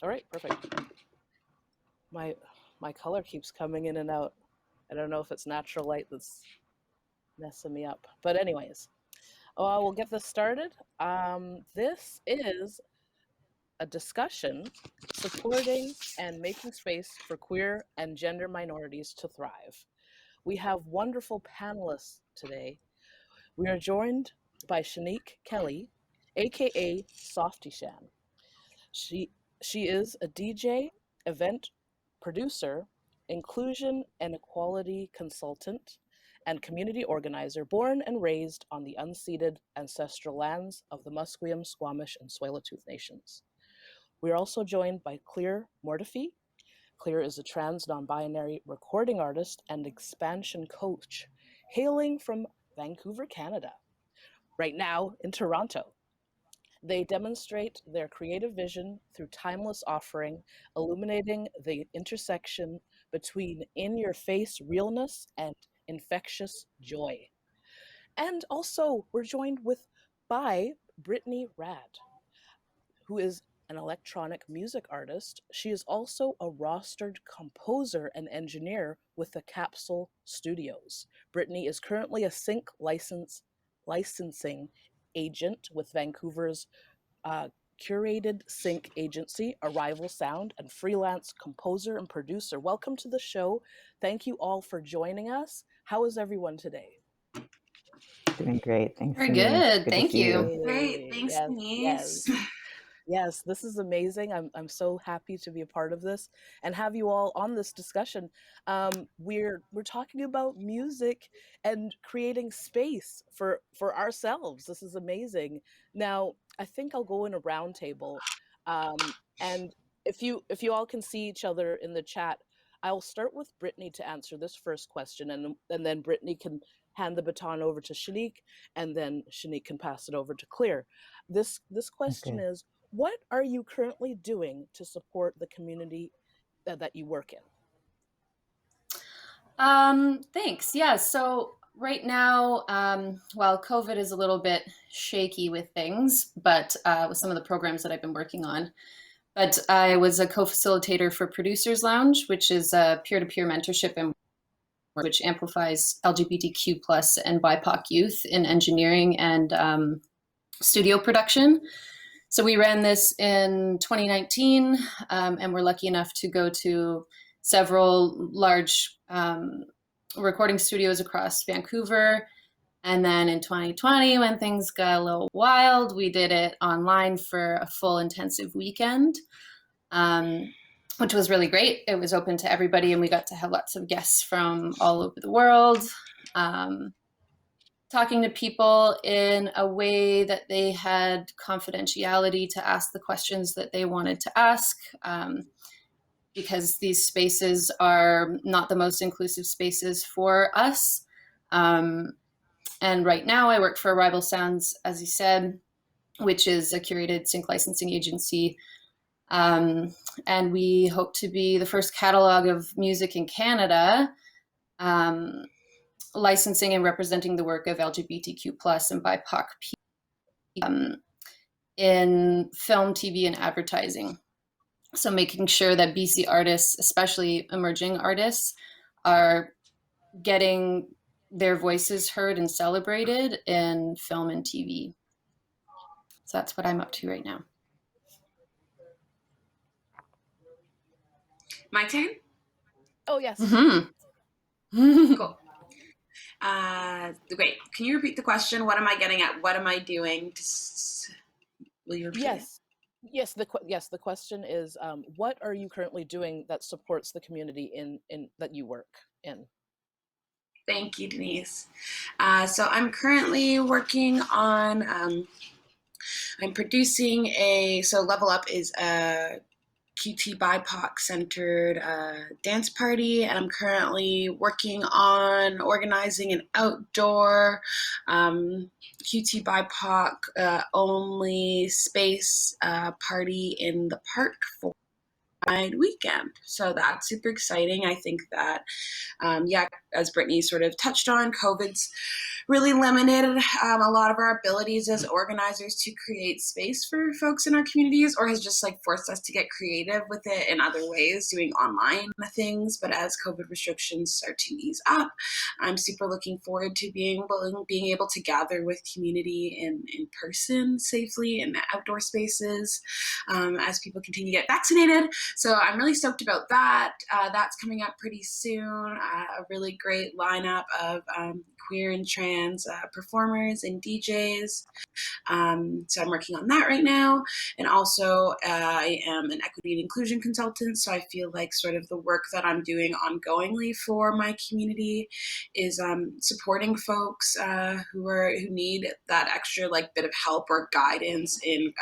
All right, perfect. My my color keeps coming in and out. I don't know if it's natural light that's messing me up. But anyways, we'll get this started. This is a discussion supporting and making space for queer and gender minorities to thrive. We have wonderful panelists today. We are joined by Shanique Kelly, aka Softy Shan. She she is a DJ, event producer, inclusion and equality consultant, and community organizer born and raised on the unceded ancestral lands of the Musqueam, Squamish, and Tsleil-Waututh nations. We are also joined by Clear Mortifee. Clear is a trans non-binary recording artist and expansion coach, hailing from Vancouver, Canada, right now in Toronto. They demonstrate their creative vision through timeless offering, illuminating the intersection between in your face realness and infectious joy. And also, we're joined by Brittney Rad, who is an electronic music artist. She is also a rostered composer and engineer with the Capsule Studios. Brittney is currently a sync licensing agent with Vancouver's curated sync agency, Arrival Sound, and freelance composer and producer. Welcome to the show. Thank you all for joining us. How is everyone today? Doing great. Thanks, Very Denise. good. Good to Thank see you. you. Great, thanks, Yes, Denise. yes. Yes, this is amazing. I'm so happy to be a part of this and have you all on this discussion. We're talking about music and creating space for ourselves. This is amazing. Now, I think I'll go in a round table, and if you all can see each other in the chat, I'll start with Brittney to answer this first question, and then Brittney can hand the baton over to Shanique, and then Shanique can pass it over to Clear. This question Okay. is, what are you currently doing to support the community that you work in? Thanks. Yeah. So right now, well, COVID is a little bit shaky with things, but with some of the programs that I've been working on. But I was a co-facilitator for Producers Lounge, which is a peer-to-peer mentorship and which amplifies LGBTQ plus and BIPOC youth in engineering and studio production. So we ran this in 2019, and we're lucky enough to go to several large recording studios across Vancouver. And then in 2020, when things got a little wild, we did it online for a full intensive weekend, which was really great. It was open to everybody, and we got to have lots of guests from all over the world. Talking to people in a way that they had confidentiality to ask the questions that they wanted to ask, because these spaces are not the most inclusive spaces for us. And right now I work for Arrival Sounds, as you said, which is a curated sync licensing agency. And we hope to be the first catalog of music in Canada, licensing and representing the work of LGBTQ plus and BIPOC people in film, TV, and advertising. So making sure that BC artists, especially emerging artists, are getting their voices heard and celebrated in film and TV. So that's what I'm up to right now. My turn? Oh, yes. Mm-hmm. Cool. Great. Can you repeat the question? What am I getting at? What am I doing? Will you repeat it? Yes. The question is, what are you currently doing that supports the community in that you work in? Thank you, Denise. So I'm currently working on, I'm producing so Level Up is a QT BIPOC centered dance party, and I'm currently working on organizing an outdoor QT BIPOC only space party in the park for weekend. So that's super exciting. I think that, as Brittney sort of touched on, COVID's really limited a lot of our abilities as organizers to create space for folks in our communities, or has just like forced us to get creative with it in other ways, doing online things. But as COVID restrictions start to ease up, I'm super looking forward to being able to gather with community in person safely in outdoor spaces as people continue to get vaccinated. So I'm really stoked about that. That's coming up pretty soon. A really great lineup of queer and trans performers and DJs. So I'm working on that right now. And also I am an equity and inclusion consultant. So I feel like sort of the work that I'm doing ongoingly for my community is supporting folks who need that extra like bit of help or guidance in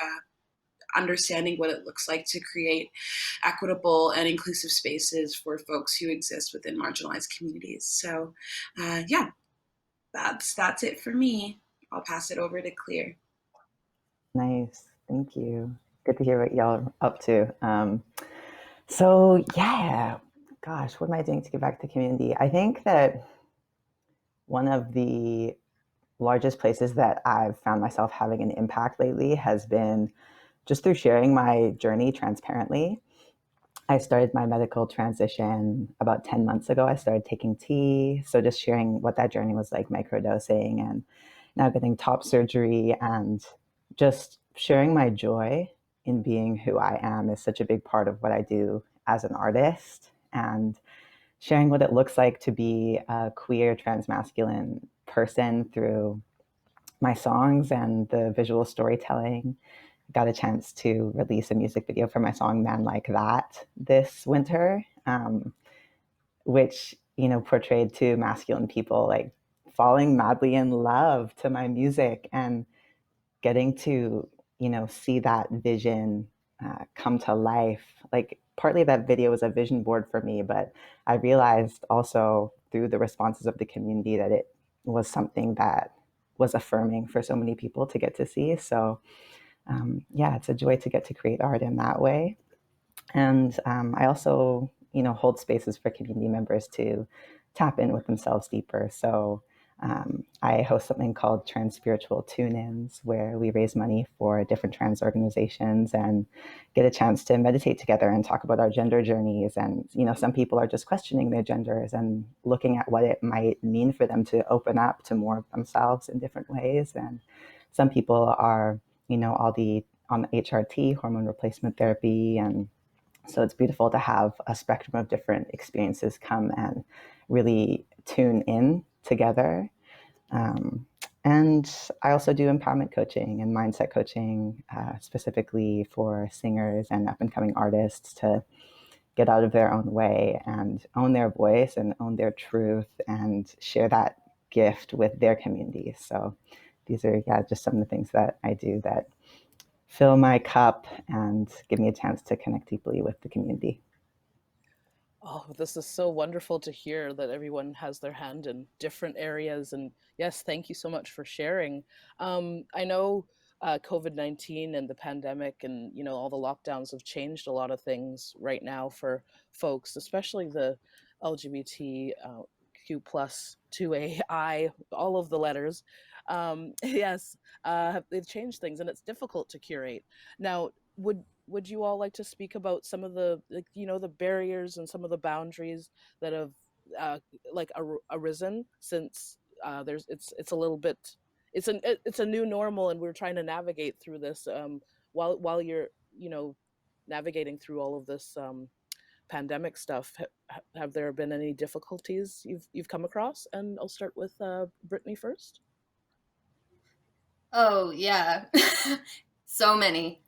understanding what it looks like to create equitable and inclusive spaces for folks who exist within marginalized communities. So that's it for me. I'll pass it over to Clear. Nice. Thank you. Good to hear what y'all are up to. So yeah, gosh, what am I doing to give back to the community? I think that one of the largest places that I've found myself having an impact lately has been just through sharing my journey transparently. I started my medical transition about 10 months ago. I started taking tea. So just sharing what that journey was like, microdosing, and now getting top surgery, and just sharing my joy in being who I am is such a big part of what I do as an artist, and sharing what it looks like to be a queer transmasculine person through my songs and the visual storytelling. Got a chance to release a music video for my song Man Like That this winter, which, portrayed two masculine people like falling madly in love to my music, and getting to, see that vision come to life. Like partly that video was a vision board for me, but I realized also through the responses of the community that it was something that was affirming for so many people to get to see. So it's a joy to get to create art in that way. And I also, hold spaces for community members to tap in with themselves deeper. So I host something called Trans Spiritual Tune-ins, where we raise money for different trans organizations and get a chance to meditate together and talk about our gender journeys. And, some people are just questioning their genders and looking at what it might mean for them to open up to more of themselves in different ways. And some people are, on the HRT, hormone replacement therapy. And so it's beautiful to have a spectrum of different experiences come and really tune in together. And I also do empowerment coaching and mindset coaching, specifically for singers and up-and-coming artists to get out of their own way and own their voice and own their truth and share that gift with their communities. So these are just some of the things that I do that fill my cup and give me a chance to connect deeply with the community. Oh, this is so wonderful to hear that everyone has their hand in different areas. And yes, thank you so much for sharing. I know COVID-19 and the pandemic and, all the lockdowns have changed a lot of things right now for folks, especially the LGBTQ plus 2AI, all of the letters. Yes, they've changed things and it's difficult to curate. Now, would you all like to speak about some of the the barriers and some of the boundaries that have arisen since it's a little bit it's a new normal and we're trying to navigate through this while you're navigating through all of this pandemic stuff. Have there been any difficulties you've come across? And I'll start with Brittney first. Oh yeah, so many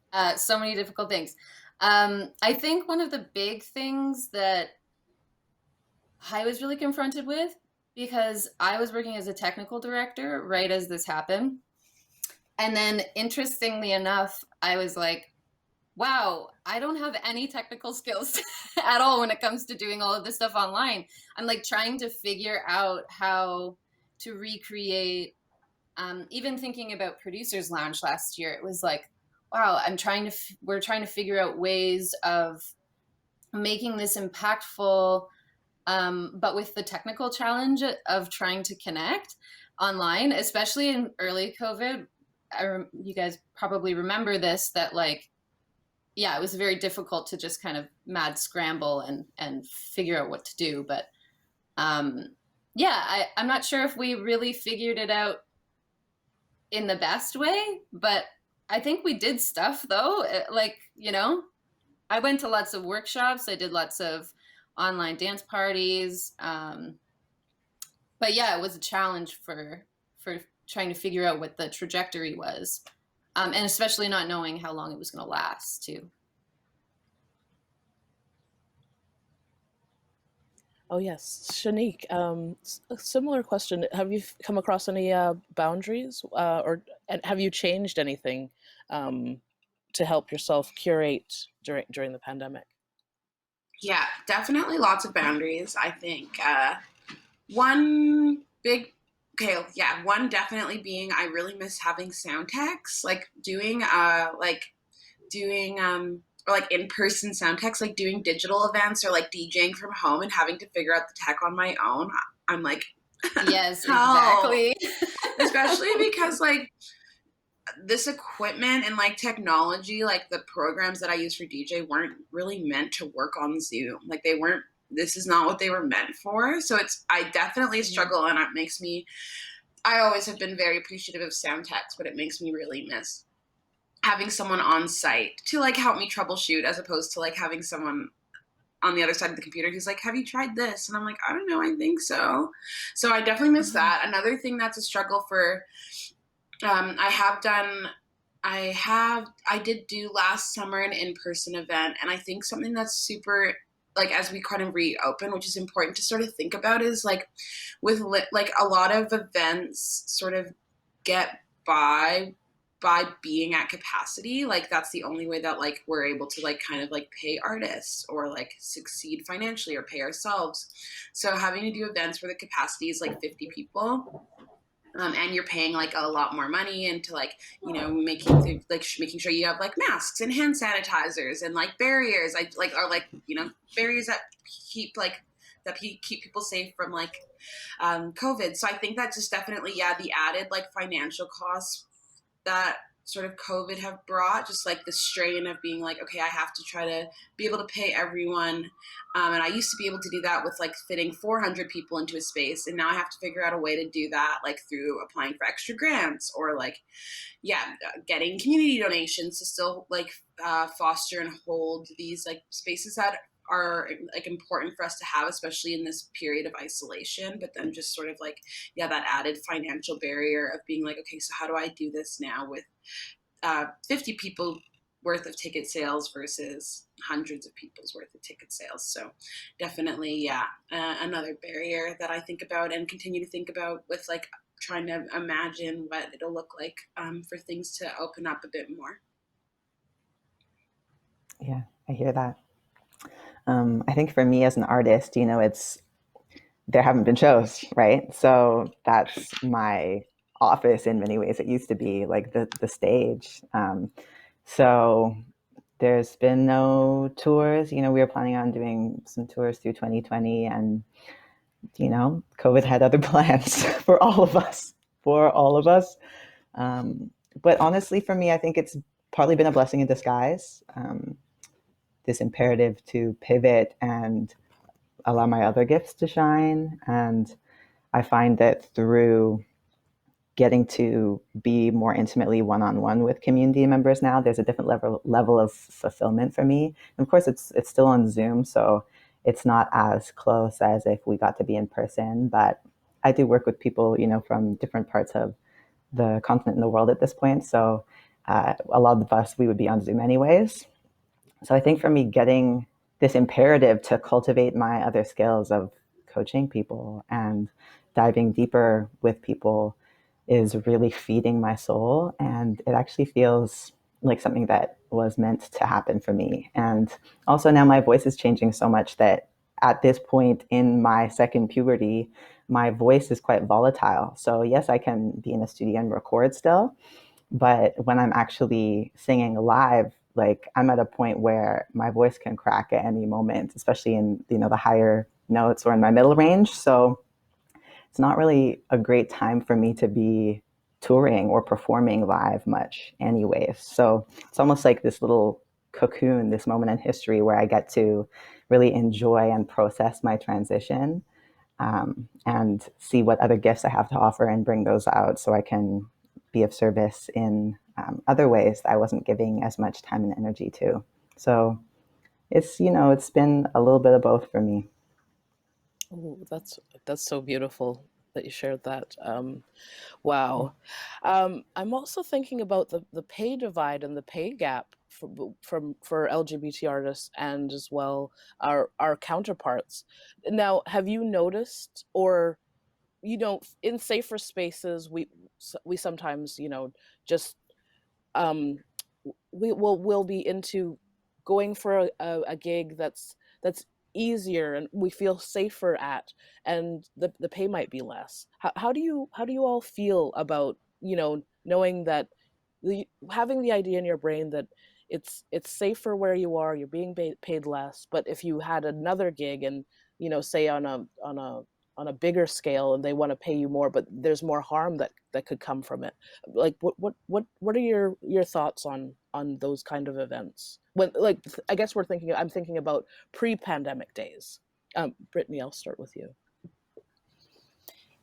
difficult things. I think one of the big things that I was really confronted with, because I was working as a technical director right as this happened, and then interestingly enough, I was like, wow, I don't have any technical skills at all when it comes to doing all of this stuff online. I'm like trying to figure out how to recreate. Even thinking about Producers Lounge last year, it was like, wow, we're trying to figure out ways of making this impactful, but with the technical challenge of trying to connect online, especially in early COVID. You guys probably remember this, that like, yeah, it was very difficult to just kind of mad scramble and figure out what to do. But yeah, I'm not sure if we really figured it out in the best way, but I think we did stuff though. Like, you know, I went to lots of workshops. I did lots of online dance parties. But yeah, it was a challenge for trying to figure out what the trajectory was, and especially not knowing how long it was going to last too. Oh yes, Shanique. A similar question. Have you come across any boundaries, or have you changed anything to help yourself curate during the pandemic? Yeah, definitely lots of boundaries. I think one big, okay, yeah, one definitely being I really miss having sound techs, like doing or like in-person sound techs, like doing digital events or like DJing from home and having to figure out the tech on my own. I'm like, yes, how? Exactly. Especially because like this equipment and like technology, like the programs that I use for DJ weren't really meant to work on Zoom. Like they weren't, this is not what they were meant for. So I definitely struggle, and it makes me, I always have been very appreciative of sound techs, but it makes me really miss having someone on site to like help me troubleshoot, as opposed to like having someone on the other side of the computer who's like, have you tried this? And I'm like, I don't know, I think so. So I definitely miss that. Another thing that's a struggle for, I did do last summer an in-person event, and I think something that's super, like, as we kind of reopen, which is important to sort of think about, is like with like a lot of events sort of get by being at capacity. Like that's the only way that like we're able to like kind of like pay artists or like succeed financially or pay ourselves. So having to do events where the capacity is like 50 people, and you're paying like a lot more money into like, you know, making sure you have like masks and hand sanitizers and like barriers, barriers that keep people safe from like COVID. So I think that just definitely, yeah, the added like financial costs that sort of COVID have brought, just like the strain of being like, okay, I have to try to be able to pay everyone. And I used to be able to do that with like fitting 400 people into a space. And now I have to figure out a way to do that, like through applying for extra grants or like, getting community donations to still like foster and hold these like spaces that are like important for us to have, especially in this period of isolation. But then just sort of like, that added financial barrier of being like, okay, so how do I do this now with 50 people worth of ticket sales versus hundreds of people's worth of ticket sales? So definitely, another barrier that I think about and continue to think about with like trying to imagine what it'll look like for things to open up a bit more. Yeah, I hear that. I think for me as an artist, you know, there haven't been shows, right? So that's my office in many ways. It used to be like the stage. So there's been no tours. You know, we were planning on doing some tours through 2020, and you know, COVID had other plans for all of us. But honestly, for me, I think it's partly been a blessing in disguise. This imperative to pivot and allow my other gifts to shine. And I find that through getting to be more intimately one-on-one with community members now, there's a different level of fulfillment for me. And of course, it's still on Zoom, so it's not as close as if we got to be in person. But I do work with people, you know, from different parts of the continent and the world at this point. So a lot of us, we would be on Zoom anyways. So I think for me, getting this imperative to cultivate my other skills of coaching people and diving deeper with people is really feeding my soul. And it actually feels like something that was meant to happen for me. And also now my voice is changing so much that at this point in my second puberty, my voice is quite volatile. So yes, I can be in a studio and record still, but when I'm actually singing live, Like I'm at a point where my voice can crack at any moment, especially in, the higher notes or in my middle range. So it's not really a great time for me to be touring or performing live much anyways. So it's almost like this little cocoon, this moment in history where I get to really enjoy and process my transition, and see what other gifts I have to offer and bring those out so I can be of service in other ways that I wasn't giving as much time and energy to. So it's been a little bit of both for me. Oh, that's so beautiful that you shared that. Wow. I'm also thinking about the pay divide and the pay gap for LGBT artists and as well our counterparts. Now, have you noticed, or in safer spaces, we sometimes just um, we'll be into going for a gig that's easier and we feel safer at, and the pay might be less. How do you all feel about knowing that having the idea in your brain that it's safer where you are, you're being paid less, but if you had another gig and say on a bigger scale and they want to pay you more, but there's more harm that could come from it. Like what are your thoughts on those kind of events? When, like, I guess I'm thinking about pre-pandemic days. Brittney, I'll start with you.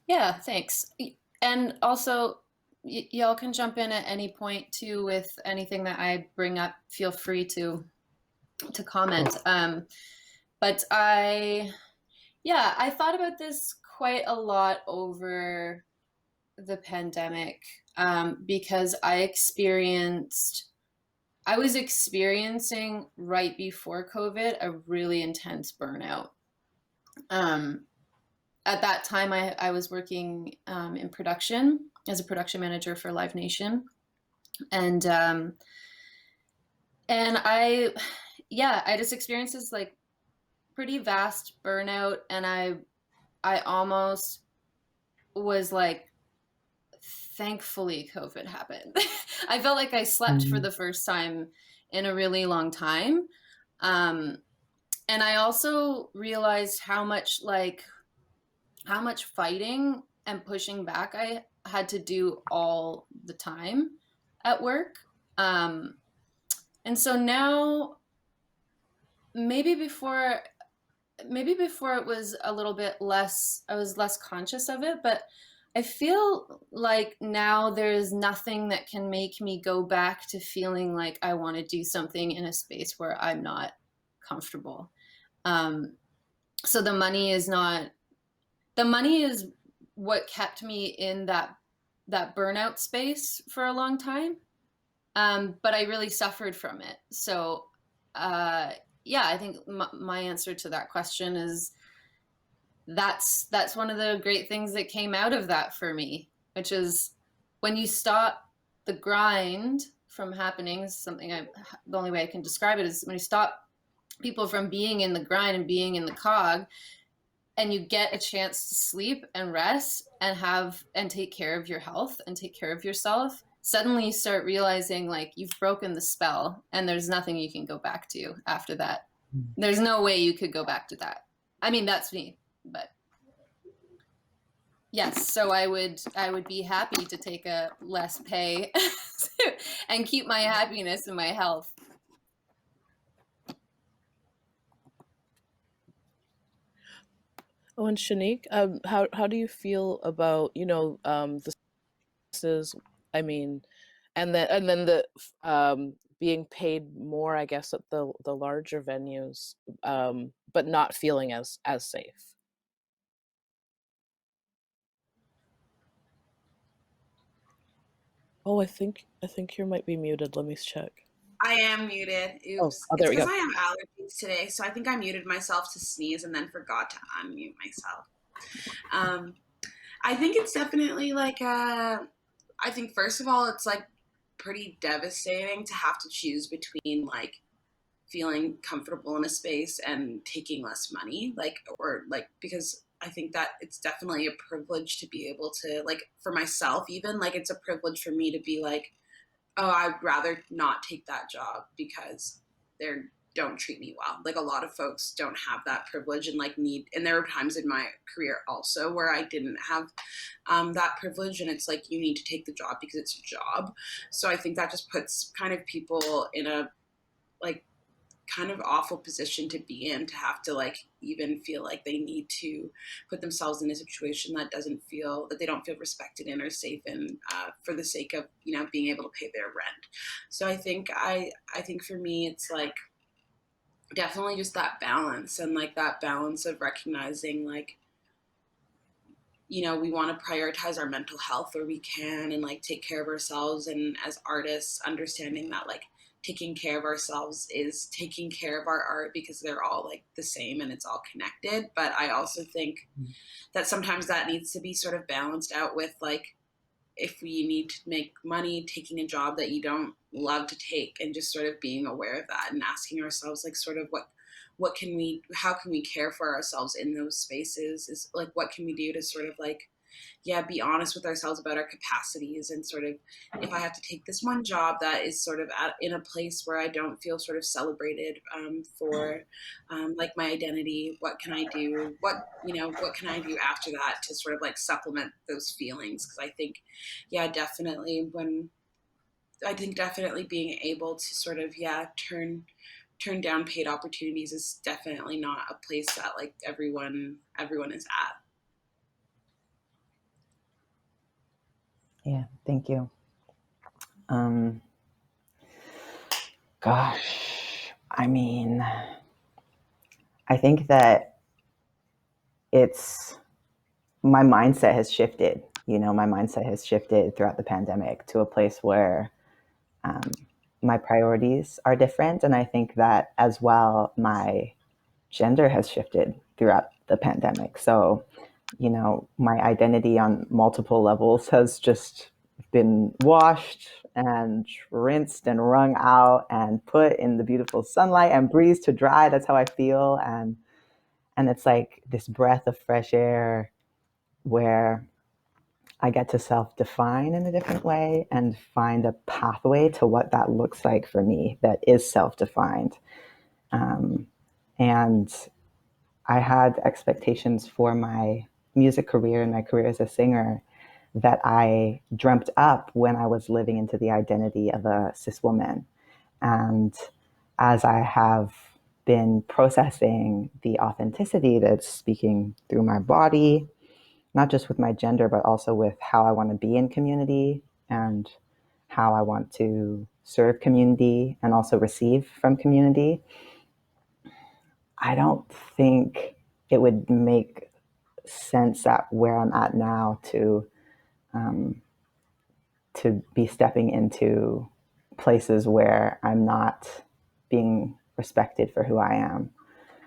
Yeah, thanks. And also, y'all can jump in at any point too with anything that I bring up. Feel free to comment. But I thought about this quite a lot over the pandemic, because I was experiencing right before COVID a really intense burnout. At that time, I was working in production as a production manager for Live Nation, and I just experienced this like pretty vast burnout, and I almost was like, thankfully COVID happened. I felt like I slept for the first time in a really long time. And I also realized how much fighting and pushing back I had to do all the time at work. And so now maybe before it was a little bit less, I was less conscious of it, but I feel like now there is nothing that can make me go back to feeling like I want to do something in a space where I'm not comfortable. So the money is what kept me in that burnout space for a long time. But I really suffered from it. So, I think my answer to that question is that's one of the great things that came out of that for me, which is when you stop the grind from happening, the only way I can describe it is when you stop people from being in the grind and being in the cog, and you get a chance to sleep and rest and take care of your health and take care of yourself, suddenly you start realizing like you've broken the spell and there's nothing you can go back to after that. There's no way you could go back to that. I mean, that's me, but yes. So I would be happy to take a less pay and keep my happiness and my health. Oh, and Shanique, how do you feel about this is, I mean, and then the being paid more, I guess, at the larger venues, but not feeling as safe. Oh, I think you might be muted. Let me check. I am muted. Oops. Oh, It's there we because go. I have allergies today, so I think I muted myself to sneeze and then forgot to unmute myself. I think it's definitely like I think first of all, it's like pretty devastating to have to choose between like feeling comfortable in a space and taking less money, because I think that it's definitely a privilege to be able to, like, for myself even, like, it's a privilege for me to be like, oh, I'd rather not take that job because they don't treat me well. Like a lot of folks don't have that privilege and like need, and there were times in my career also where I didn't have that privilege, and it's like you need to take the job because it's a job. So I think that just puts kind of people in a like kind of awful position to be in, to have to like even feel like they need to put themselves in a situation that they don't feel respected in or safe in, for the sake of, you know, being able to pay their rent. So I think for me it's like definitely just that balance, and like that balance of recognizing like, you know, we want to prioritize our mental health where we can and like take care of ourselves. And as artists, understanding that like taking care of ourselves is taking care of our art, because they're all like the same and it's all connected. But I also think that sometimes that needs to be sort of balanced out with like, if we need to make money, taking a job that you don't love to take, and just sort of being aware of that and asking ourselves like sort of how can we care for ourselves in those spaces, is like what can we do to sort of like, yeah, be honest with ourselves about our capacities, and sort of, if I have to take this one job that is sort of in a place where I don't feel sort of celebrated for like my identity, what can I do? What can I do after that to sort of like supplement those feelings? Because I think, yeah, definitely being able to sort of, yeah, turn down paid opportunities is definitely not a place that like everyone is at. Yeah, thank you. Gosh, I mean, I think that my mindset has shifted. You know, my mindset has shifted throughout the pandemic to a place where my priorities are different. And I think that as well, my gender has shifted throughout the pandemic. So, you know, my identity on multiple levels has just been washed and rinsed and wrung out and put in the beautiful sunlight and breeze to dry. That's how I feel. And it's like this breath of fresh air where I get to self-define in a different way and find a pathway to what that looks like for me that is self-defined. And I had expectations for my music career and my career as a singer that I dreamt up when I was living into the identity of a cis woman. And as I have been processing the authenticity that's speaking through my body, not just with my gender, but also with how I want to be in community and how I want to serve community and also receive from community, I don't think it would make sense at where I'm at now to be stepping into places where I'm not being respected for who I am.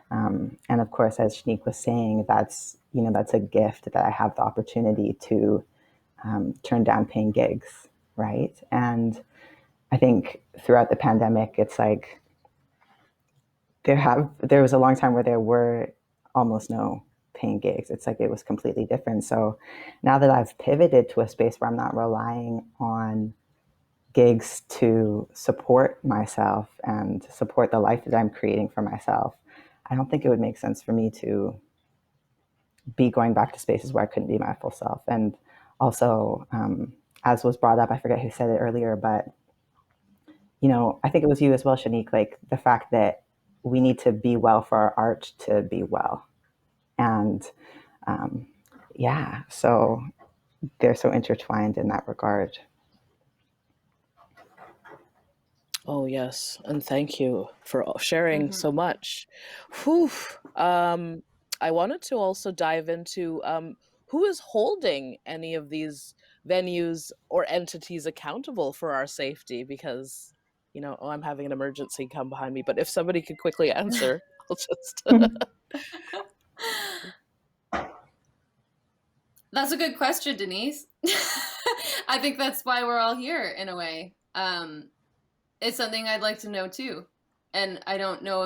And of course, as Shanique was saying, that's a gift that I have the opportunity to turn down paying gigs, right? And I think throughout the pandemic, it's like there was a long time where there were almost no paying gigs. It's like it was completely different. So now that I've pivoted to a space where I'm not relying on gigs to support myself and support the life that I'm creating for myself, I don't think it would make sense for me to be going back to spaces where I couldn't be my full self. And also, as was brought up, I forget who said it earlier, but you know, I think it was you as well, Shanique, like the fact that we need to be well for our art to be well. And yeah, so they're so intertwined in that regard. Oh, yes. And thank you for sharing so much. Whew. I wanted to also dive into who is holding any of these venues or entities accountable for our safety, because, you know, I'm having an emergency come behind me. But if somebody could quickly answer, I'll just. That's a good question, Denise. I think that's why we're all here in a way. It's something I'd like to know too. And I don't know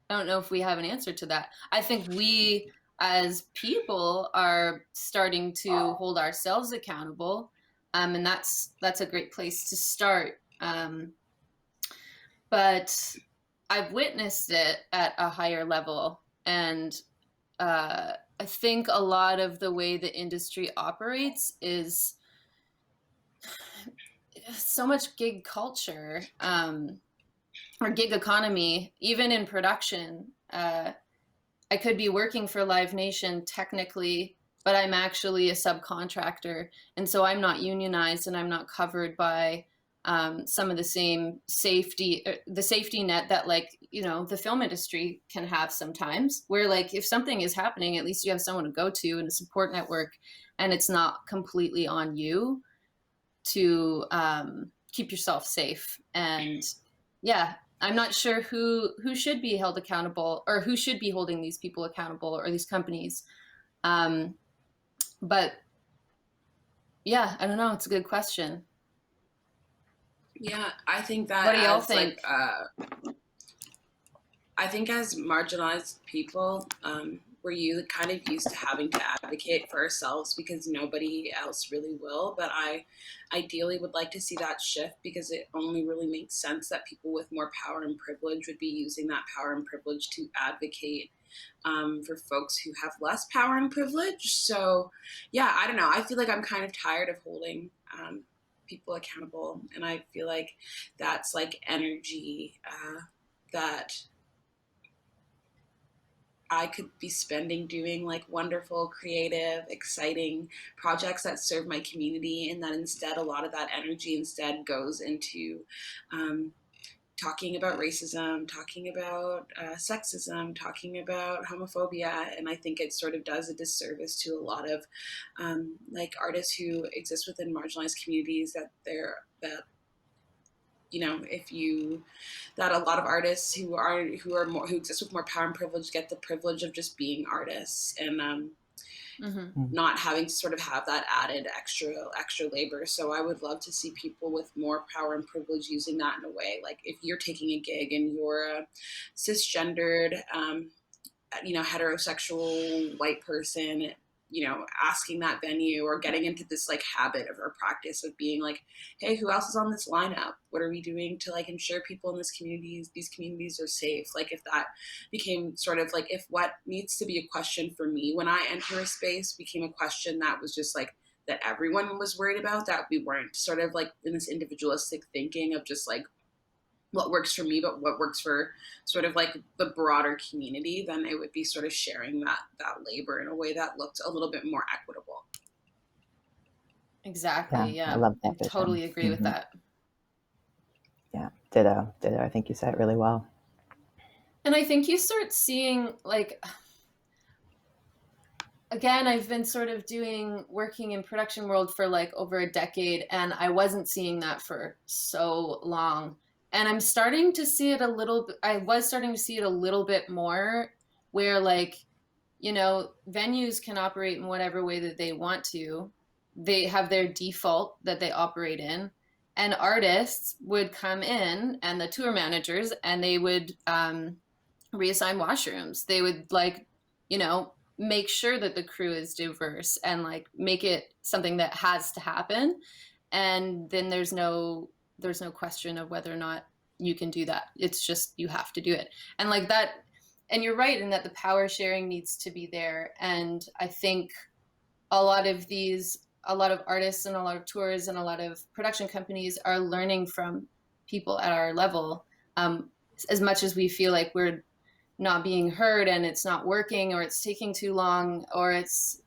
if we have an answer to that. I think we as people are starting to hold ourselves accountable. And that's a great place to start. But I've witnessed it at a higher level, and I think a lot of the way the industry operates is so much gig culture, or gig economy, even in production. I could be working for Live Nation technically, but I'm actually a subcontractor. And so I'm not unionized and I'm not covered by some of the same the safety net that, like, you know, the film industry can have sometimes, where like if something is happening, at least you have someone to go to and a support network, and it's not completely on you to keep yourself safe. And yeah, I'm not sure who should be held accountable, or who should be holding these people accountable, or these companies. But yeah, I don't know. It's a good question. Yeah, I think that What do y'all as think? I think as marginalized people, we're kind of used to having to advocate for ourselves because nobody else really will. But I ideally would like to see that shift, because it only really makes sense that people with more power and privilege would be using that power and privilege to advocate for folks who have less power and privilege. So yeah, I don't know. I feel like I'm kind of tired of holding people accountable. And I feel like that's like energy that I could be spending doing like wonderful, creative, exciting projects that serve my community. And that instead, a lot of that energy instead goes into talking about racism, talking about sexism, talking about homophobia. And I think it sort of does a disservice to a lot of like artists who exist within marginalized communities, that you know, that a lot of artists who exist with more power and privilege get the privilege of just being artists, and not having to sort of have that added extra labor. So I would love to see people with more power and privilege using that in a way, like if you're taking a gig and you're a cisgendered, you know, heterosexual white person, you know, asking that venue or getting into this like habit of or practice of being like, hey, who else is on this lineup? What are we doing to like ensure people in these communities are safe? Like if that became sort of like, if what needs to be a question for me when I enter a space became a question that was just like that everyone was worried about, that we weren't sort of like in this individualistic thinking of just like what works for me, but what works for sort of like the broader community, then it would be sort of sharing that labor in a way that looked a little bit more equitable. Exactly. Yeah. I love that vision. Totally agree with that. Yeah. Ditto. I think you said it really well. And I think you start seeing like, again, I've been sort of working in production world for like over a decade, and I wasn't seeing that for so long. And I'm starting to see it I was starting to see it a little bit more, where like, you know, venues can operate in whatever way that they want to. They have their default that they operate in, and artists would come in, and the tour managers, and they would reassign washrooms. They would like, you know, make sure that the crew is diverse and like make it something that has to happen. And then there's no question of whether or not you can do that. It's just, you have to do it. And like that, and you're right in that the power sharing needs to be there. And I think a lot of artists and a lot of tours and a lot of production companies are learning from people at our level. As much as we feel like we're not being heard and it's not working, or it's taking too long, or it's,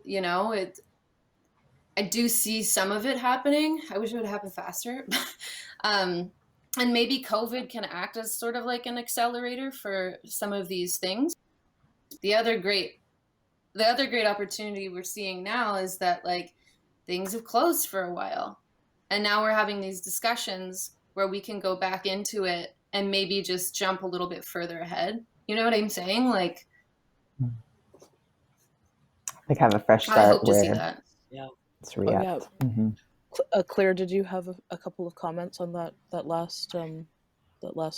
you know, I do see some of it happening. I wish it would happen faster. And maybe COVID can act as sort of like an accelerator for some of these things. The other great opportunity we're seeing now is that like things have closed for a while, and now we're having these discussions where we can go back into it and maybe just jump a little bit further ahead. You know what I'm saying? Like have a fresh start. I hope to see that. Yeah. It's re-upped. Oh, yeah. Claire, did you have a couple of comments on that last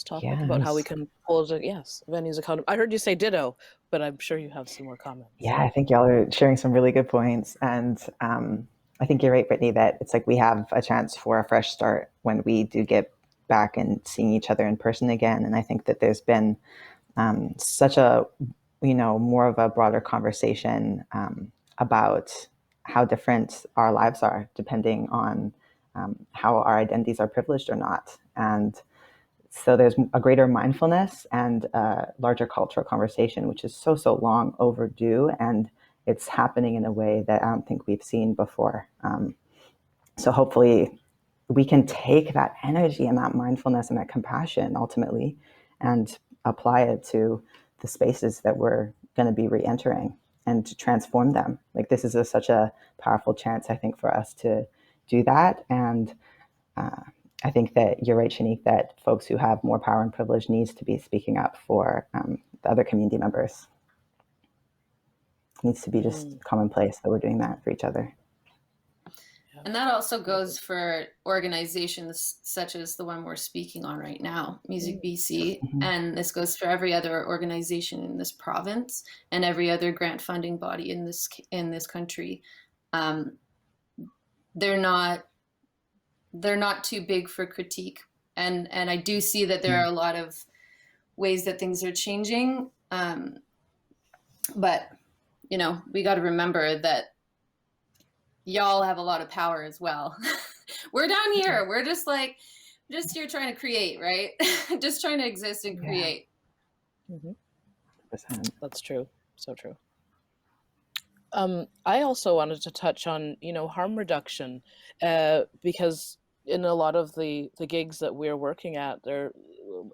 topic about how we can hold venues accountable? I heard you say ditto, but I'm sure you have some more comments. Yeah, I think y'all are sharing some really good points, and I think you're right, Brittney, that it's like we have a chance for a fresh start when we do get back and seeing each other in person again. And I think that there's been such a, more of a broader conversation about how different our lives are depending on how our identities are privileged or not. And so there's a greater mindfulness and a larger cultural conversation, which is so long overdue. And it's happening in a way that I don't think we've seen before. So hopefully we can take that energy and that mindfulness and that compassion ultimately and apply it to the spaces that we're going to be re-entering and to transform them. Like this is such a powerful chance, I think, for us to do that. And I think that you're right, Shanique, that folks who have more power and privilege needs to be speaking up for the other community members. It needs to be just commonplace that we're doing that for each other. And that also goes for organizations such as the one we're speaking on right now, Music BC. And this goes for every other organization in this province and every other grant funding body in this country. They're not too big for critique. And I do see that there are a lot of ways that things are changing. But, we got to remember that y'all have a lot of power as well. We're down here. We're just here trying to create, right? Just trying to exist and create. That's true. So true. I also wanted to touch on, harm reduction, because in a lot of the gigs that we're working at, they're,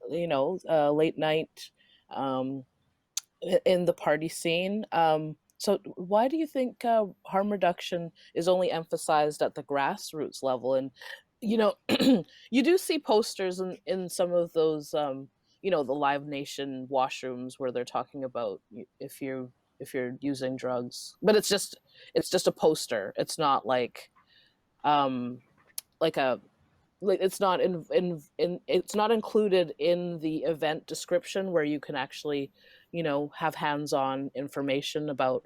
late night, in the party scene. So why do you think harm reduction is only emphasized at the grassroots level? And, you do see posters in some of those, the Live Nation washrooms where they're talking about if you're using drugs, but it's just a poster. It's not it's not it's not included in the event description where you can actually, have hands-on information about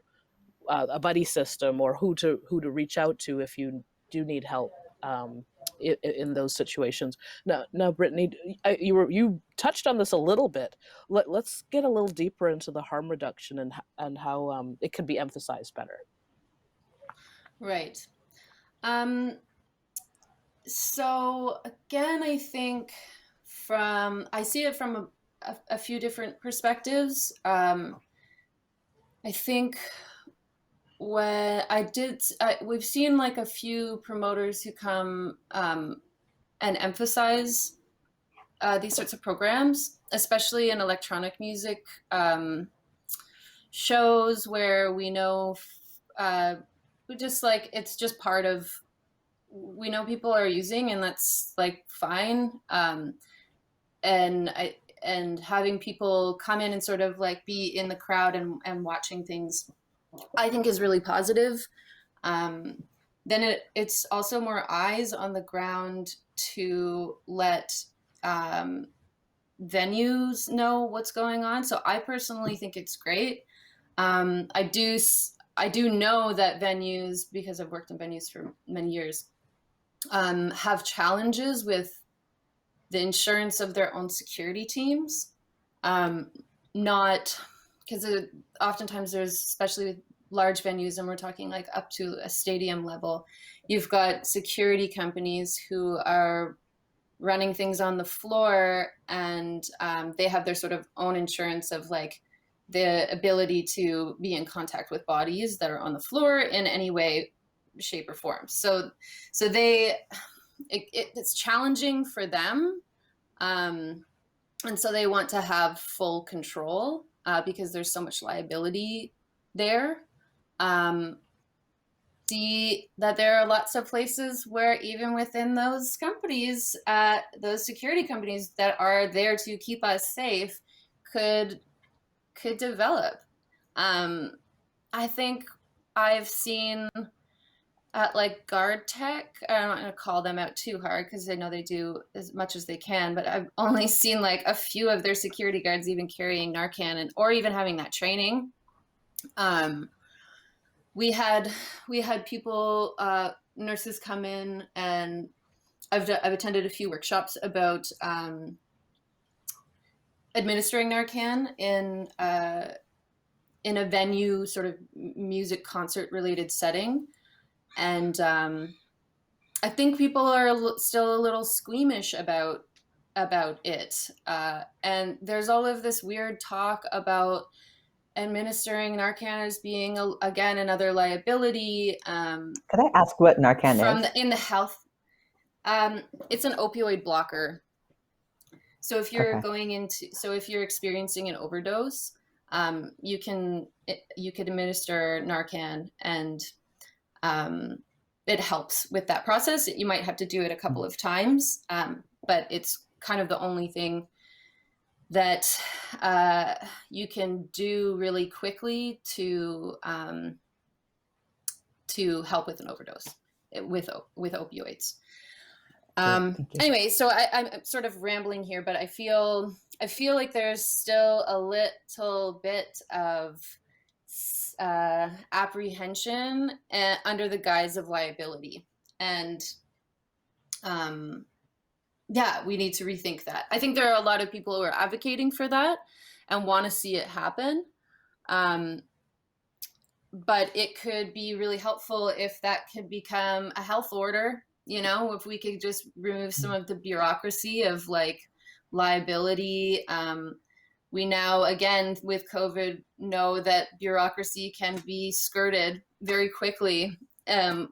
a buddy system or who to reach out to if you do need help in those situations. Now, Brittney, you touched on this a little bit. Let's get a little deeper into the harm reduction and how it can be emphasized better. Right. So again, I think I see it from a few different perspectives. I think we've seen a few promoters who come and emphasize these sorts of programs, especially in electronic music shows where we know it's just part of, we know people are using, and that's fine. And having people come in and sort of be in the crowd and watching things, I think is really positive. Then it's also more eyes on the ground to let venues know what's going on. So I personally think it's great. I do know that venues, because I've worked in venues for many years, have challenges with the insurance of their own security teams. Not because oftentimes there's, especially with large venues, and we're talking up to a stadium level, you've got security companies who are running things on the floor, and they have their sort of own insurance of the ability to be in contact with bodies that are on the floor in any way, shape, or form. So it's challenging for them. And so they want to have full control because there's so much liability there. That there are lots of places where even within those companies, those security companies that are there to keep us safe could develop. I think I've seen at Guard Tech, I'm not going to call them out too hard because I know they do as much as they can, but I've only seen a few of their security guards even carrying Narcan or even having that training. We had people nurses come in, and I've attended a few workshops about administering Narcan in a venue, sort of music concert related setting. And I think people are still a little squeamish about it. And there's all of this weird talk about administering Narcan as being, again, another liability. Could I ask what Narcan is? In the health, it's an opioid blocker. So if you're if you're experiencing an overdose, you could administer Narcan, and it helps with that process. You might have to do it a couple of times, but it's kind of the only thing that you can do really quickly to help with an overdose with opioids. Anyway, so I'm sort of rambling here, but I feel like there's still a little bit of apprehension under the guise of liability, and we need to rethink that. I think there are a lot of people who are advocating for that and want to see it happen, but it could be really helpful if that could become a health order. If we could just remove some of the bureaucracy of like liability. We now, again, with COVID, know that bureaucracy can be skirted very quickly. And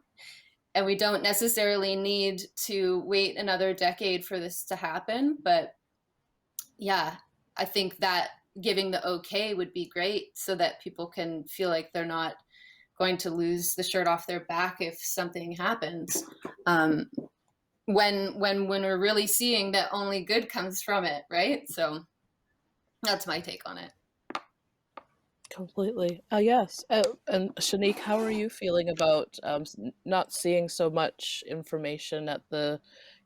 we don't necessarily need to wait another decade for this to happen. But yeah, I think that giving the okay would be great, so that people can feel like they're not going to lose the shirt off their back if something happens. When we're really seeing that only good comes from it, right? So that's my take on it. Completely. Yes. And Shanique, how are you feeling about not seeing so much information at the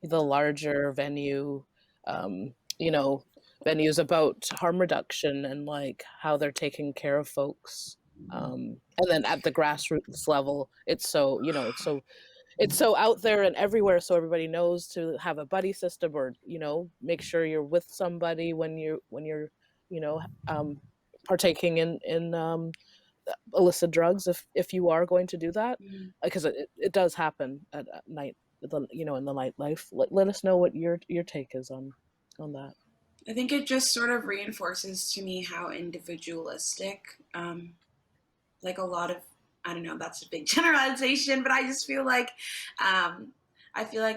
larger venue, venues about harm reduction and like how they're taking care of folks? And then at the grassroots level, it's so out there and everywhere, so everybody knows to have a buddy system, or make sure you're with somebody when you're partaking in illicit drugs, if you are going to do that, because it does happen at night, in the nightlife. Let us know what your take is on that. I think it just sort of reinforces to me how individualistic, like a lot of, I don't know, that's a big generalization, but I just feel like,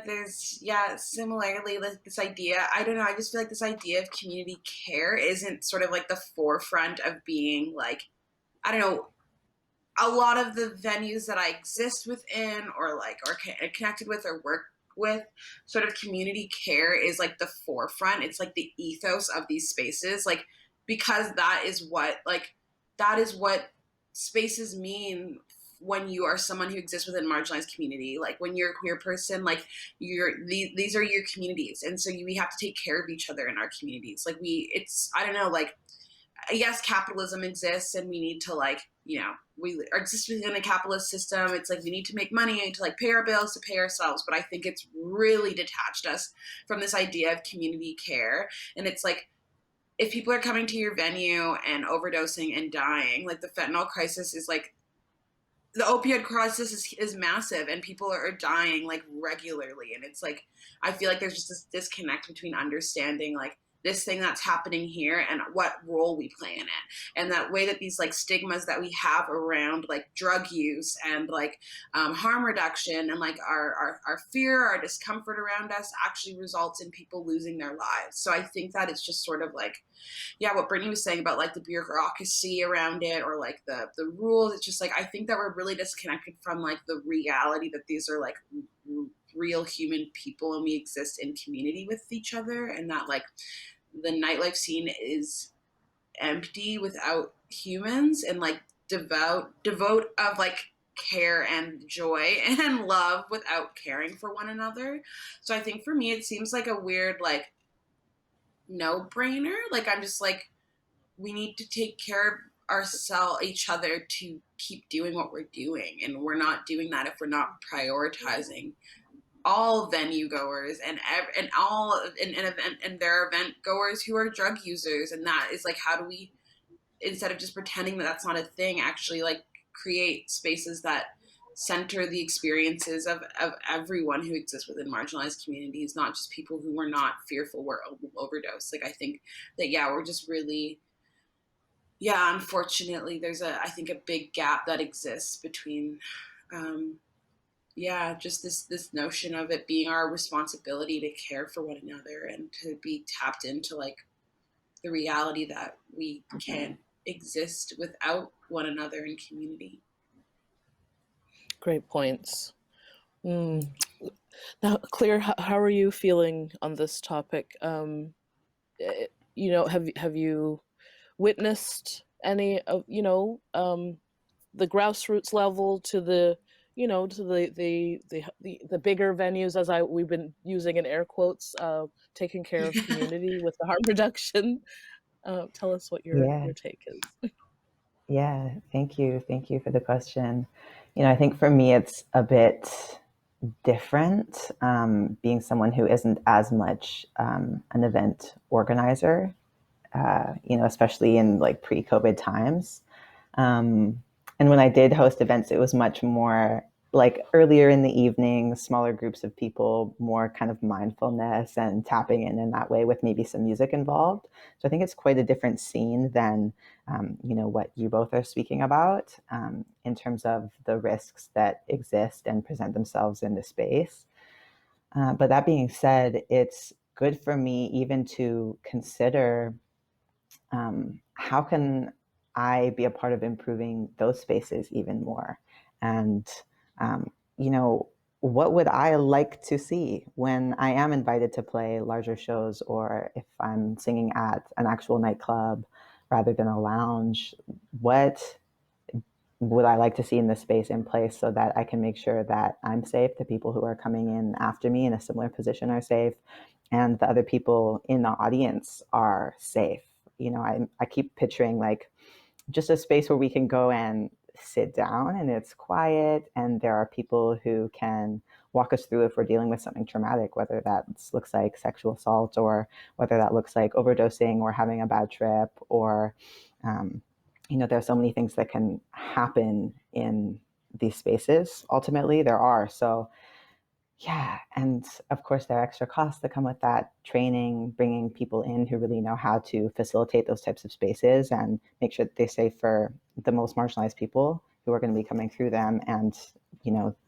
there's, similarly, like this idea, I don't know, I just feel like this idea of community care isn't sort of like the forefront of being like, I don't know, a lot of the venues that I exist within or connected with or work with, sort of community care is like the forefront. It's like the ethos of these spaces, like, because that is what spaces mean when you are someone who exists within a marginalized community. Like when you're a queer person, like these are your communities, and so we have to take care of each other in our communities. Like I don't know, like, yes, capitalism exists, and we need to we exist within a capitalist system. It's like we need to make money to pay our bills, to pay ourselves. But I think it's really detached us from this idea of community care. And it's like, if people are coming to your venue and overdosing and dying, like the fentanyl crisis is like, the opioid crisis is massive, and people are dying like regularly. And it's like, I feel like there's just this disconnect between understanding like this thing that's happening here and what role we play in it. And that way that these like stigmas that we have around like drug use and harm reduction and like our fear, our discomfort around us actually results in people losing their lives. So I think that it's just sort of like, what Brittney was saying about like the bureaucracy around it, or like the rules. It's just like, I think that we're really disconnected from like the reality that these are like real human people, and we exist in community with each other, and that like the nightlife scene is empty without humans, and like devote of like care and joy and love without caring for one another. So I think for me it seems like a weird like no-brainer. Like I'm just like, we need to take care each other to keep doing what we're doing, and we're not doing that if we're not prioritizing all venue goers and there are event goers who are drug users, and that is like, how do we, instead of just pretending that that's not a thing, actually like create spaces that center the experiences of everyone who exists within marginalized communities, not just people who were not fearful were overdose. Like, I think that, yeah, we're just really, yeah, unfortunately, there's I think a big gap that exists between, just this notion of it being our responsibility to care for one another and to be tapped into like the reality that we can't exist without one another in community. Great points. Now, Claire, how are you feeling on this topic? Have you witnessed any of the grassroots level to the to the bigger venues, as we've been using in air quotes, taking care of community with the harm reduction? Tell us what your take is. Yeah, thank you for the question. I think for me it's a bit different, being someone who isn't as much an event organizer, especially in like pre-COVID times. And when I did host events, it was much more like earlier in the evening, smaller groups of people, more kind of mindfulness and tapping in that way with maybe some music involved. So I think it's quite a different scene than, what you both are speaking about, in terms of the risks that exist and present themselves in the space. But that being said, it's good for me even to consider, how can I be a part of improving those spaces even more? And, what would I like to see when I am invited to play larger shows, or if I'm singing at an actual nightclub rather than a lounge? What would I like to see in this space in place so that I can make sure that I'm safe, the people who are coming in after me in a similar position are safe, and the other people in the audience are safe? I keep picturing like just a space where we can go and sit down and it's quiet, and there are people who can walk us through if we're dealing with something traumatic, whether that looks like sexual assault, or whether that looks like overdosing or having a bad trip, or there's so many things that can happen in these spaces. Ultimately, there are. So yeah, and of course there are extra costs that come with that training, bringing people in who really know how to facilitate those types of spaces and make sure that they're safe for the most marginalized people who are going to be coming through them, and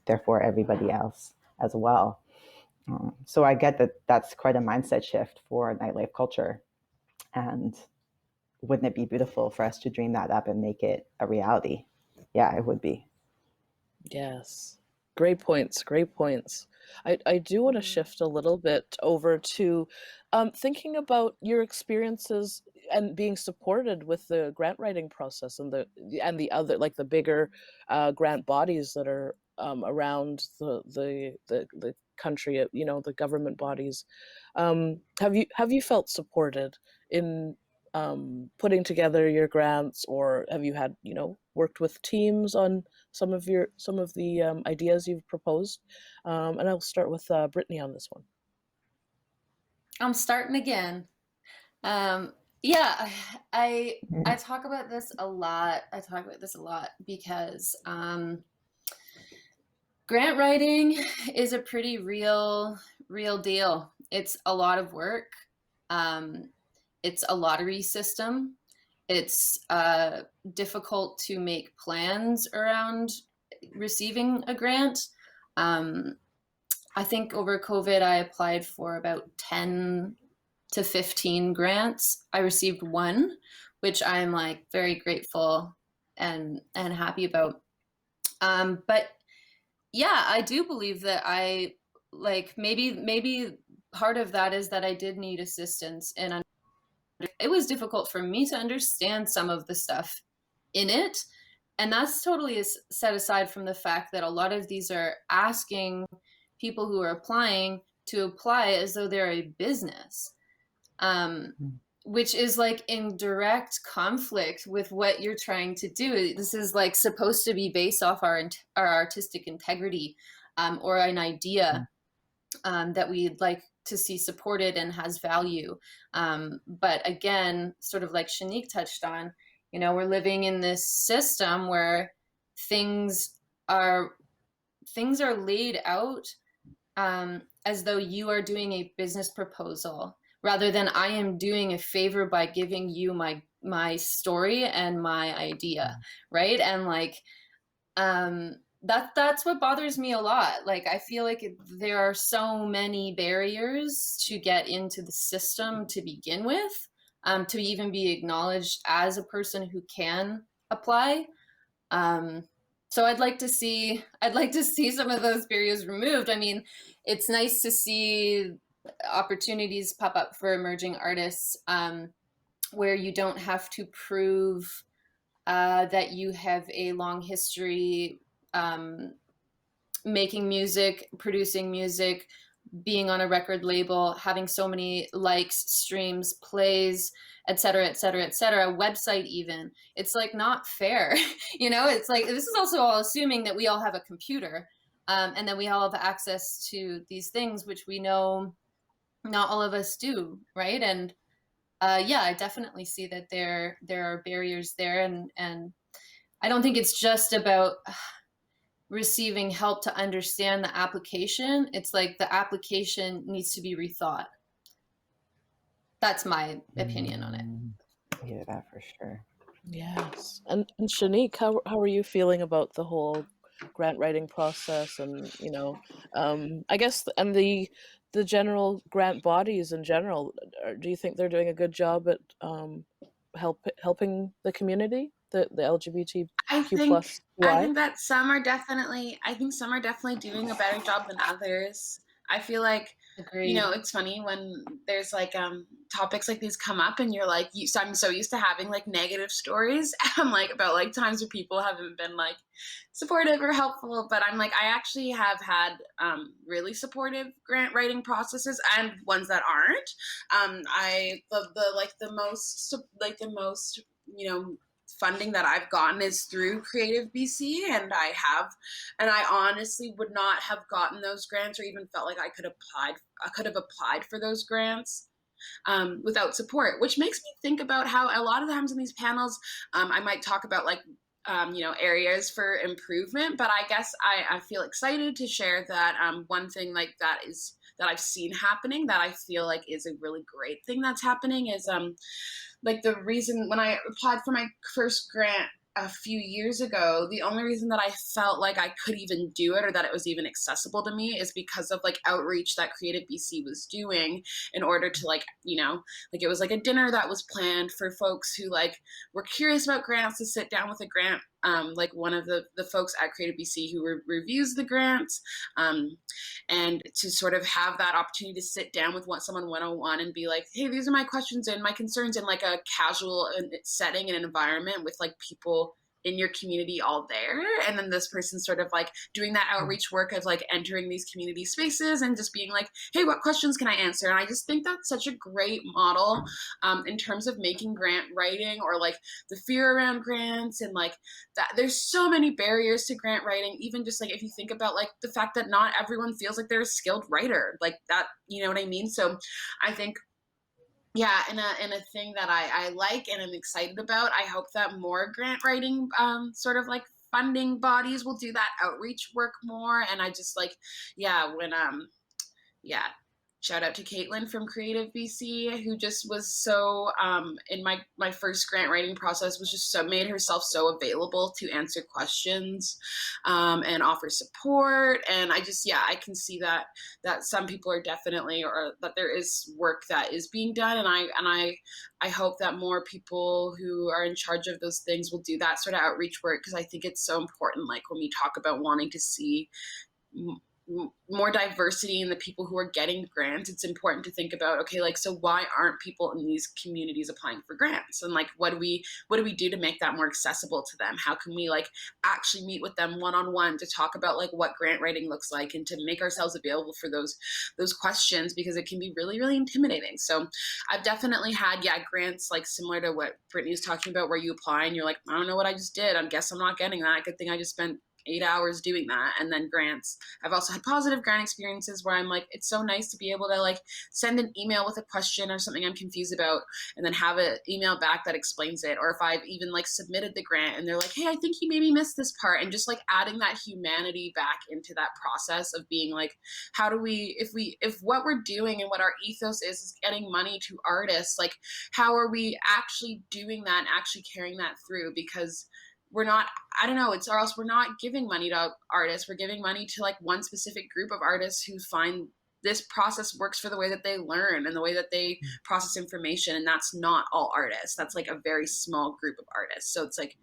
therefore everybody else as well. So I get that that's quite a mindset shift for nightlife culture, and wouldn't it be beautiful for us to dream that up and make it a reality? Yeah, it would be. Yes. Great points. Great points. I do want to shift a little bit over to thinking about your experiences and being supported with the grant writing process and the other, like the bigger grant bodies that are around the country, the government bodies. Have you felt supported in putting together your grants, or have you had worked with teams on some of the ideas you've proposed? And I'll start with Brittney on this one. I'm starting again. Yeah, I talk about this a lot. Because grant writing is a pretty real deal. It's a lot of work. It's a lottery system. It's difficult to make plans around receiving a grant. I think over COVID, I applied for about 10 to 15 grants. I received one, which I'm like very grateful and happy about. But yeah, I do believe that I like maybe part of that is that I did need assistance, and it was difficult for me to understand some of the stuff in it. And that's totally set aside from the fact that a lot of these are asking people who are applying to apply as though they're a business. which is like in direct conflict with what you're trying to do. This is like supposed to be based off our artistic integrity, or an idea that we'd like to see supported and has value. But again, sort of like Shanique touched on, we're living in this system where things are laid out as though you are doing a business proposal, rather than I am doing a favor by giving you my story and my idea, right? And like that's what bothers me a lot. Like, I feel like there are so many barriers to get into the system to begin with, to even be acknowledged as a person who can apply. So I'd like to see some of those barriers removed. I mean, it's nice to see opportunities pop up for emerging artists, where you don't have to prove that you have a long history making music, producing music, being on a record label, having so many likes, streams, plays, et cetera, et cetera, et cetera, a website even. It's like not fair. It's like, this is also all assuming that we all have a computer, and that we all have access to these things, which we know not all of us do, right? And yeah, I definitely see that there are barriers there, and I don't think it's just about receiving help to understand the application. It's like the application needs to be rethought. That's my opinion on it. I hear that for sure. Yes. And Shanique, how are you feeling about the whole grant writing process, and I guess and the general grant bodies in general? Do you think they're doing a good job at helping the community, the LGBTQ I plus think that some are definitely doing a better job than others. I feel like, Agreed. it's funny when there's like topics like these come up, and you're like, I'm so used to having like negative stories like about like times where people haven't been like supportive or helpful, but I'm like, I actually have had really supportive grant writing processes and ones that aren't. The most funding that I've gotten is through Creative BC, and I honestly would not have gotten those grants, or even felt like I could have applied for those grants without support, which makes me think about how a lot of times in these panels, I might talk about like areas for improvement, but I guess I feel excited to share that one thing like that I've seen happening, that I feel like is a really great thing that's happening, is like the reason when I applied for my first grant a few years ago, the only reason that I felt like I could even do it, or that it was even accessible to me, is because of like outreach that Creative BC was doing in order to like it was like a dinner that was planned for folks who like were curious about grants, to sit down with a grant like one of the folks at Creative BC who reviews the grants, and to sort of have that opportunity to sit down with someone one-on-one and be like, hey, these are my questions and my concerns, in like a casual setting and environment with like people in your community all there. And then this person sort of like doing that outreach work of like entering these community spaces and just being like, hey, what questions can I answer? And I just think that's such a great model in terms of making grant writing, or like the fear around grants, and like that there's so many barriers to grant writing. Even just like if you think about like the fact that not everyone feels like they're a skilled writer, like that, you know what I mean? So I think, yeah, and a thing that I like and I'm excited about, I hope that more grant writing sort of like funding bodies will do that outreach work more. And I just like, shout out to Caitlin from Creative BC, who just was so in my first grant writing process, was just so made herself so available to answer questions and offer support. And I can see that some people are definitely, or that there is work that is being done, and I hope that more people who are in charge of those things will do that sort of outreach work, because I think it's so important. Like when we talk about wanting to see more diversity in the people who are getting grants, it's important to think about, okay, like, so why aren't people in these communities applying for grants? And like, what do we do to make that more accessible to them? How can we like actually meet with them one-on-one to talk about like what grant writing looks like, and to make ourselves available for those questions, because it can be really, really intimidating. So I've definitely had, grants like similar to what Brittney was talking about, where you apply and you're like, I don't know what I just did. I guess I'm not getting that. Good thing I just spent 8 hours doing that. And then grants, I've also had positive grant experiences where I'm like, it's so nice to be able to like send an email with a question or something I'm confused about, and then have an email back that explains it. Or if I've even like submitted the grant and they're like, hey, I think you maybe missed this part, and just like adding that humanity back into that process of being like, how do we, if what we're doing and what our ethos is getting money to artists, like how are we actually doing that and actually carrying that through? Because we're not, I don't know, or else we're not giving money to artists. We're giving money to like one specific group of artists who find this process works for the way that they learn and the way that they process information. And that's not all artists. That's like a very small group of artists. So it's like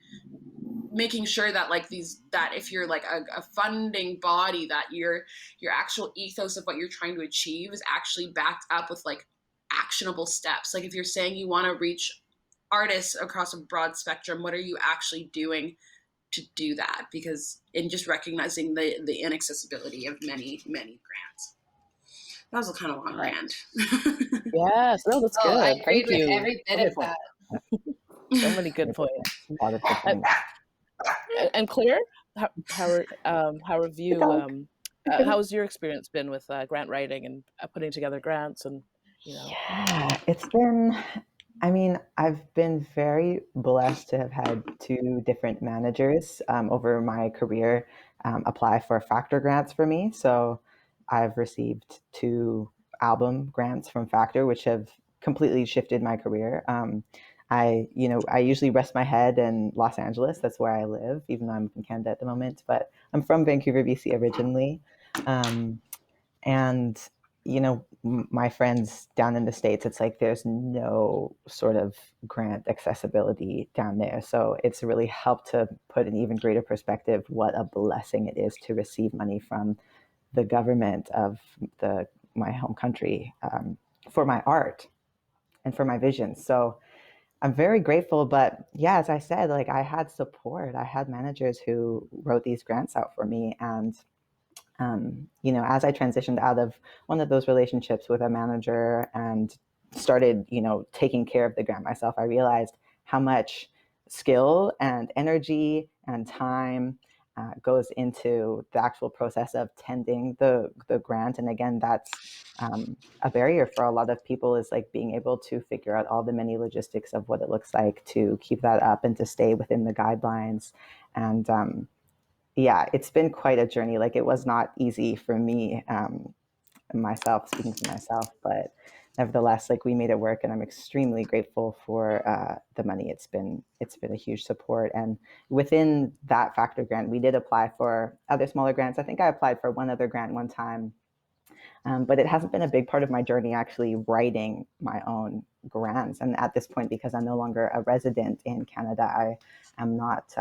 making sure that like that if you're like a funding body, that your actual ethos of what you're trying to achieve is actually backed up with like actionable steps. Like if you're saying you want to reach artists across a broad spectrum, what are you actually doing to do that? Because in just recognizing the inaccessibility of many grants. That was a kind of long rant. Yes, no, that's good. I agreed Thank you. with every bit of that. So many good points. A lot of good things. And Claire, how have you? How's your experience been with grant writing and putting together grants? And Yeah, it's been. I mean, I've been very blessed to have had two different managers over my career apply for Factor grants for me. So I've received 2 album grants from Factor, which have completely shifted my career. I usually rest my head in Los Angeles. That's where I live, even though I'm in Canada at the moment. But I'm from Vancouver, BC originally. And my friends down in the States, it's like there's no sort of grant accessibility down there. So it's really helped to put an even greater perspective what a blessing it is to receive money from the government of my home country for my art and for my vision. So I'm very grateful. But yeah, as I said, like I had support. I had managers who wrote these grants out for me. And as I transitioned out of one of those relationships with a manager and started, taking care of the grant myself, I realized how much skill and energy and time goes into the actual process of tending the grant. And again, that's a barrier for a lot of people, is like being able to figure out all the many logistics of what it looks like to keep that up and to stay within the guidelines. And yeah, it's been quite a journey. Like it was not easy for me, myself, speaking for myself, but nevertheless, like we made it work, and I'm extremely grateful for the money. It's been a huge support. And within that Factor grant, we did apply for other smaller grants. I think I applied for one other grant one time, but it hasn't been a big part of my journey actually writing my own grants. And at this point, because I'm no longer a resident in Canada, I am not.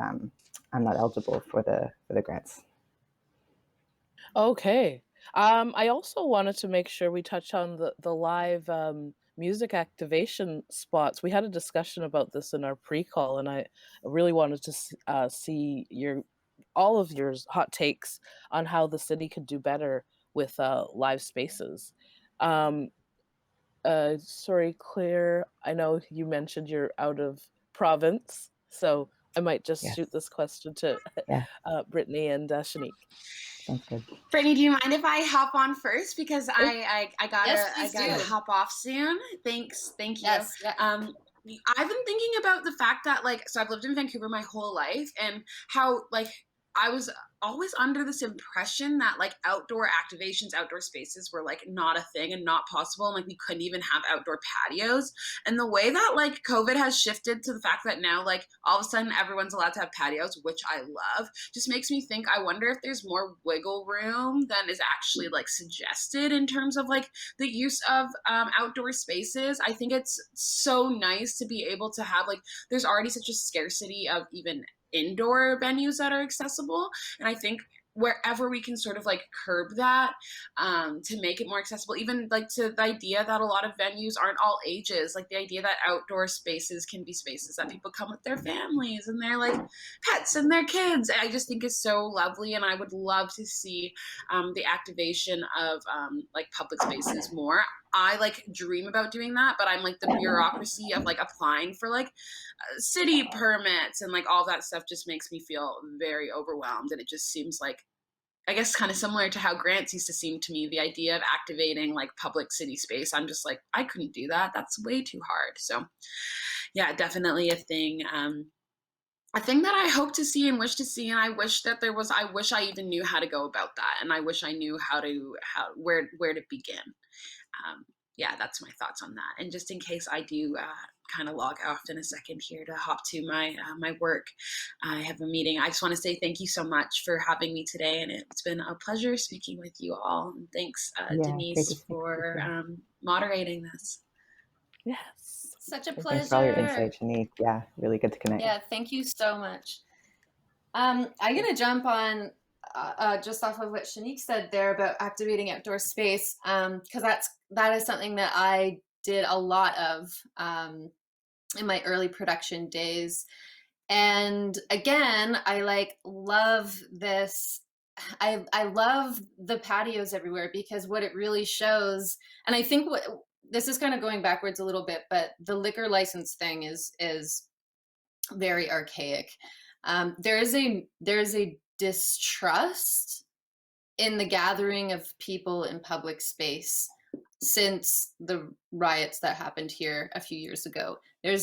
I'm not eligible for the grants. okay. I also wanted to make sure we touch on the live music activation spots. We had a discussion about this in our pre-call, and I really wanted to see all of your hot takes on how the city could do better with live spaces. Sorry, Claire, I know you mentioned you're out of province, so I might just Yes. shoot this question to Yeah. Brittney and Shanique. Sounds good. Brittney, do you mind if I hop on first, because I gotta Yes, please do. hop off soon. Thanks, thank you. Yes. Yeah. I've been thinking about the fact that so I've lived in Vancouver my whole life, and how I was always under this impression that outdoor activations, outdoor spaces were not a thing and not possible, and we couldn't even have outdoor patios. And the way that COVID has shifted to the fact that now all of a sudden everyone's allowed to have patios, which I love, just makes me think, I wonder if there's more wiggle room than is actually suggested in terms of the use of outdoor spaces. I think it's so nice to be able to have there's already such a scarcity of even indoor venues that are accessible, and I think wherever we can sort of like curb that, to make it more accessible, even like to the idea that a lot of venues aren't all ages, like the idea that outdoor spaces can be spaces that people come with their families and their like pets and their kids. I just think is so lovely, and I would love to see the activation of like public spaces more. I like dream about doing that, but I'm like the bureaucracy of like applying for like city permits and like all that stuff just makes me feel very overwhelmed. And it just seems like, I guess, kind of similar to how grants used to seem to me, the idea of activating like public city space. I'm just like, I couldn't do that. That's way too hard. So yeah, definitely a thing that I hope to see and wish to see. And I wish that I wish I even knew how to go about that. And I wish I knew where to begin. Yeah, that's my thoughts on that. And just in case I do kind of log off in a second here to hop to my work, I have a meeting. I just want to say thank you so much for having me today, and it's been a pleasure speaking with you all. And thanks, Denise, for moderating this. Yes. Such a pleasure. Thanks for all your insight, Shanique. Yeah, really good to connect. Yeah, thank you so much. I'm going to jump on just off of what Shanique said there about activating outdoor space, because that is something that I did a lot of in my early production days. And again, I love this. I love the patios everywhere, because what it really shows, and I think this is kind of going backwards a little bit, but the liquor license thing is very archaic. There's a distrust in the gathering of people in public space since the riots that happened here a few years ago. They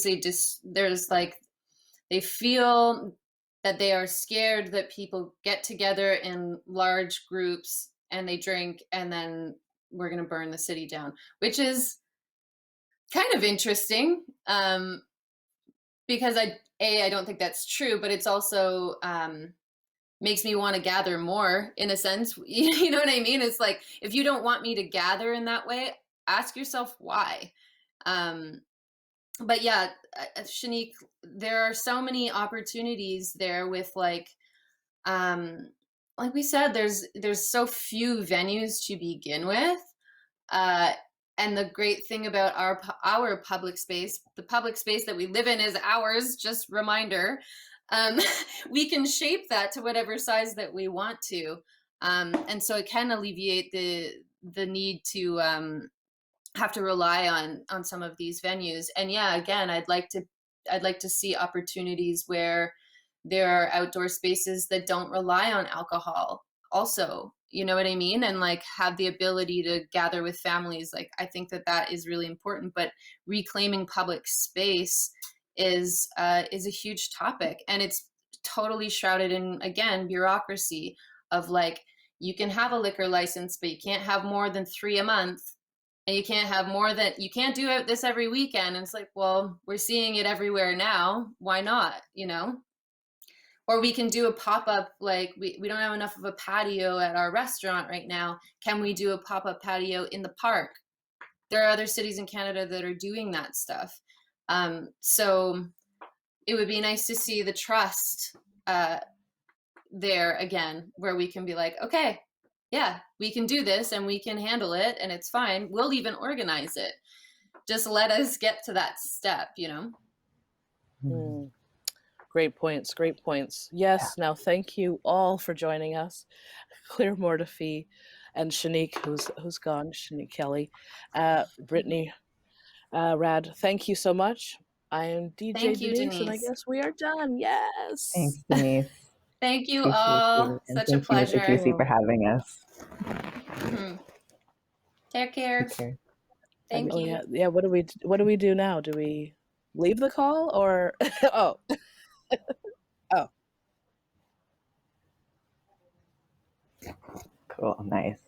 feel that they are scared that people get together in large groups and they drink, and then we're going to burn the city down, which is kind of interesting. Because I don't think that's true, but it's also makes me want to gather more, in a sense. You know what I mean? It's like, if you don't want me to gather in that way, ask yourself why. But yeah, Shanique, there are so many opportunities there with like we said, there's so few venues to begin with. And the great thing about our public space, the public space that we live in is ours, just reminder, we can shape that to whatever size that we want to. And so it can alleviate the need to have to rely on some of these venues. And yeah, again, I'd like to see opportunities where there are outdoor spaces that don't rely on alcohol also. You know what I mean? And like have the ability to gather with families. Like, I think that is really important, but reclaiming public space is a huge topic, and it's totally shrouded in, again, bureaucracy of like, you can have a liquor license, but you can't have more than 3 a month, and you can't do this every weekend. And it's like, well, we're seeing it everywhere now. Why not? You know? Or we can do a pop-up, like we don't have enough of a patio at our restaurant right now. Can we do a pop-up patio in the park? There are other cities in Canada that are doing that stuff. So it would be nice to see the trust there again, where we can be like, okay, yeah, we can do this and we can handle it and it's fine. We'll even organize it. Just let us get to that step, you know? Mm. Great points. Great points. Yes. Yeah. Now, thank you all for joining us. Claire Mortifee and Shanique, who's gone, Shanique Kelly, Brittney, Rad. Thank you so much. I am DJ Denise, and I guess we are done. Yes. Thanks, Denise. Thank you all. Such a pleasure. Thank you for having us. Mm-hmm. Take care. Thank you. Yeah. Yeah. What do we do now? Do we leave the call or? Oh. Oh. Cool. Nice.